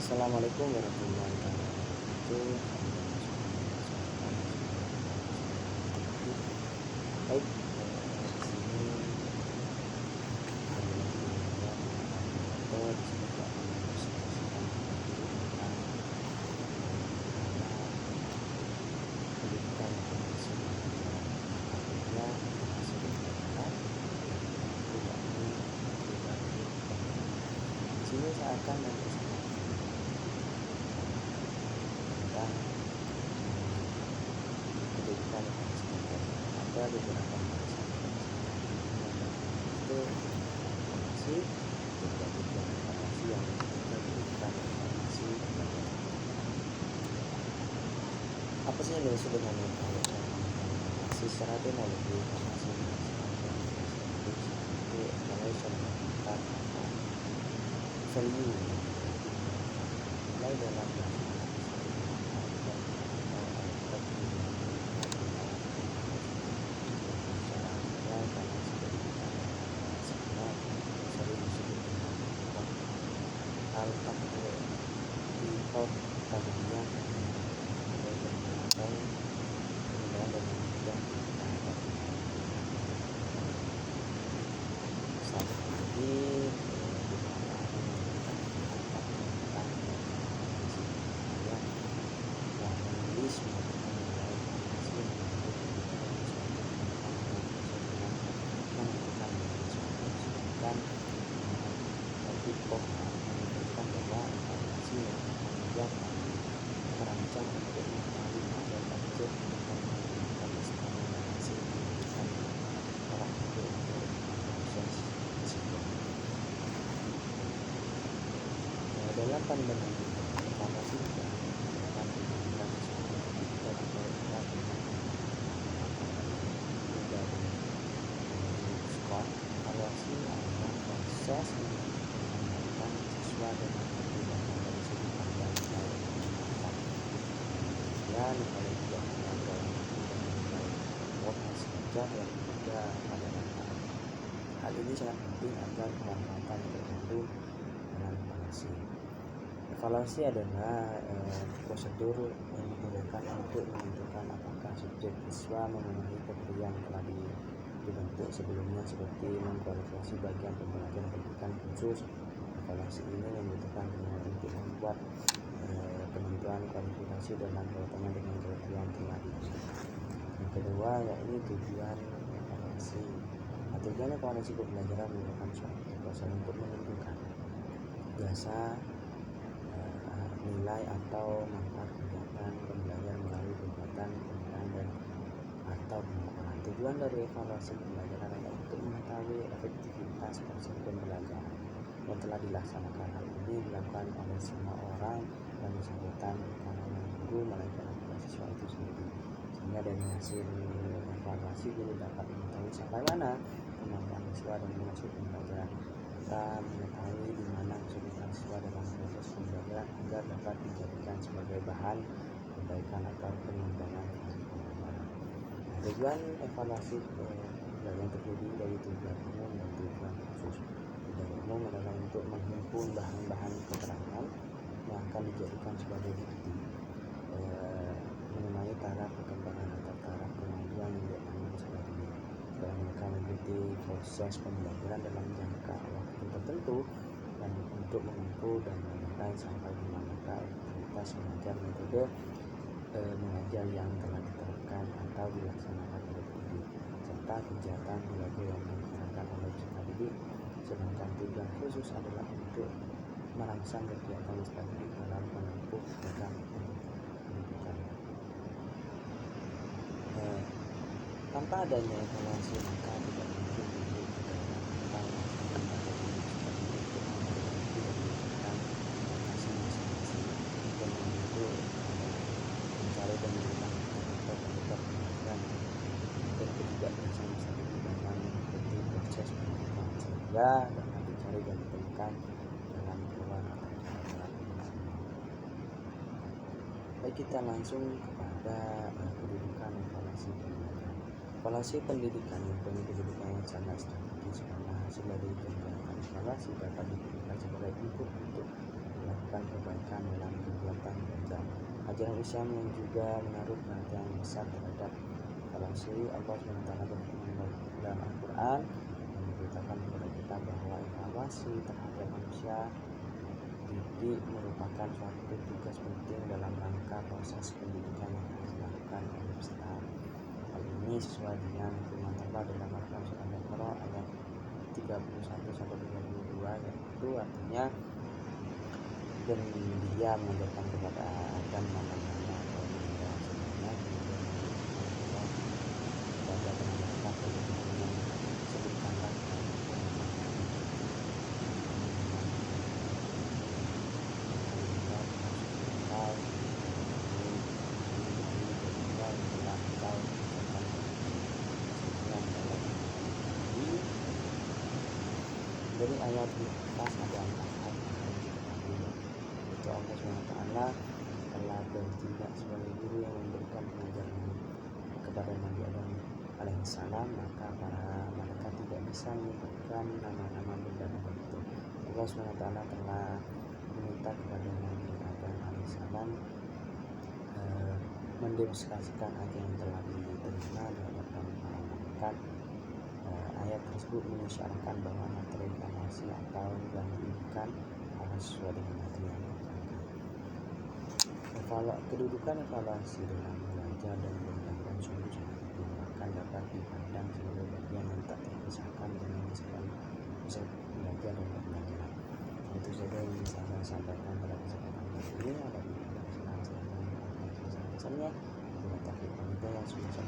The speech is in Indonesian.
Assalamualaikum warahmatullahi wabarakatuh. Baik, di sini kembali lagi dengan saya Muhammad di sini kita akan mendiskusikan tentang pendidikan yang masih pelajaran artinya masih pelajaran tidak ini pribadi. Di sini saya akan mendiskusikan tentang pendidikan yang masih pelajaran. Ada beberapa bahasan itu informasi juga tujuan informasi yang kita berikan informasi pelajaran. Apa sih yang dimaksud dengan informasi? Secara teknologi informasi itu information tentang value mulai dalam merancang untuk mengetahui dan lanjut dalam pandangan informasi akan menggunakan sesuatu ketika kita dari skor evaluasi adalah proses mengembangkan siswa dengan perkembangan dari segi pandang dan kalau tidak mengajar dan juga pada manfaat. Hal ini sangat penting agar kemanfaatan tertentu dalam evaluasi. Evaluasi adalah prosedur yang digunakan untuk menentukan apakah subjek siswa memenuhi kriteria yang telah dibentuk sebelumnya, seperti mengkualifikasi bagian pembelajaran pendidikan khusus. Evaluasi ini membutuhkan untuk membuat penentuan kualifikasi dalam kaitannya dengan kriteria yang telah ditentukan. Yang kedua yaitu tujuan evaluasi. Tujuan evaluasi pembelajaran merupakan suatu proses untuk menentukan jasa, nilai atau manfaat kegiatan pembelajaran melalui kegiatan penilaian dan atau pengukuran. Tujuan dari evaluasi pembelajaran adalah untuk mengetahui efektivitas proses pembelajaran yang telah dilaksanakan. Hal ini dilakukan oleh semua orang yang bersangkutan, bukan hanya guru melainkan juga siswa itu sendiri. Sehingga dari hasil evaluasi guru dapat mengetahui sampai mana kemampuan siswa dan maksud pembelajaran. Kita mengetahui di mana kesulitan siswa dalam proses pembelajaran agar dapat dijadikan sebagai bahan perbaikan atau pengembangan pembelajaran. Tujuan evaluasi yang terdiri dari tujuan umum dan tujuan khusus. Tujuan umum adalah untuk menghimpun bahan-bahan keterangan yang akan dijadikan sebagai bukti mengenai taraf perkembangan atau taraf kemajuan yang dialami sebagai dalam mereka mengikuti proses pembelajaran dalam jangka waktu tertentu dan untuk mengukur dan menilai sampai di manakah efektivitas mengajar metode mengajar yang telah diterapkan atau dilaksanakan oleh pendidik serta kegiatan belajar yang dilaksanakan oleh peserta didik. Sedangkan tujuan khusus adalah untuk merangsang kegiatan peserta didik dalam menempuh program pendidikan. Tanpa adanya evaluasi maka tidak mungkin guru juga tentang melaksanakan peserta didik untuk memperbaiki dan meningkatkan prestasi masing-masing dan untuk mencari dan menemukan penyebab pembelajaran dan ketidakberhasilan peserta didik dalam mengikuti proses pendidikan sehingga dapat dicari dan ditemukan dalam keluar atau dalam baik, kita langsung kepada pendidikan evaluasi pembelajaran. Evaluasi pendidikan mempunyai kedudukan yang sangat strategis karena hasil dari kegiatan evaluasi dapat digunakan sebagai input untuk melakukan melakukan perbaikan dalam kegiatan belajar. Ajaran Islam yang juga menaruh perhatian besar terhadap evaluasi. Allah SWT berfirman dalam Al-Quran yang memberitakan kepada kita bahwa evaluasi terhadap manusia didik merupakan suatu tugas penting dalam rangka proses pendidikan yang harus dilakukan oleh peserta. Hal ini sesuai dengan firman Allah dalam Al-Quran Surah Al-Baqarah ayat 31-32, yaitu artinya, dan dia mengajarkan kepada Adam nama-nama atau benda sebenarnya, kemudian baca penamakan kemudian sebutkanlah dari ayat di atas ada 4 hal yang harus diketahui. Itu Allah SWT telah bertindak sebagai guru yang memberikan pengajaran kepada Nabi Adam alaihissalam, maka para malaikat tidak bisa menyebutkan nama-nama benda-benda itu. Allah SWT telah meminta kepada Nabi Adam alaihissalam mendemonstrasikan ajaran yang telah diterima di hadapan para malaikat. Ayat tersebut mengisyaratkan bahwa materi evaluasi atau yang diinginkan harus sesuai dengan materi yang diajarkan. Kedudukan evaluasi dalam belajar dan pembelajaran sungguh sangat penting, bahkan dapat dipandang sebagai bagian yang tak terpisahkan dengan proses belajar dan pembelajaran. Itu saja yang bisa saya sampaikan pada kesempatan kali ini. Apabila ada kesalahan-kesalahan, bila taufik dan hidayah, semoga